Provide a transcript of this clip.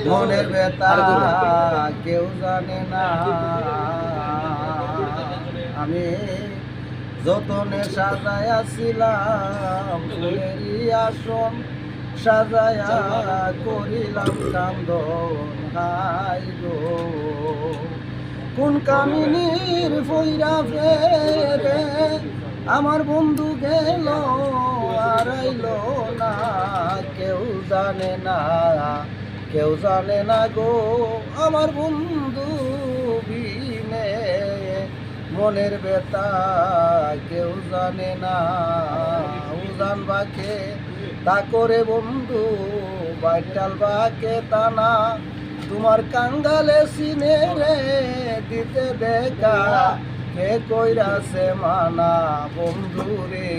মনের ব্যথা কেউ জানে না। আমি যতনে সাজাইয়াছিলাম ফুলেরই আসন, সাজায়া করিলাম কান্দন হাই গো। কোন কামিনীর ফইরা ফেরে আমার বন্ধু গেল আড়াইল না। কেউ জানে না, কেউ জানে না গো আমার বন্ধু বিনে মনের ব্যথা কেউ জানে না। উজান বাকে তা করে বন্ধু, বাইটাল বাকে তা না। তোমার কাঙ্গালে সিনে রে দিতে দেখা, কে কইরাছে মানা বন্ধু রে।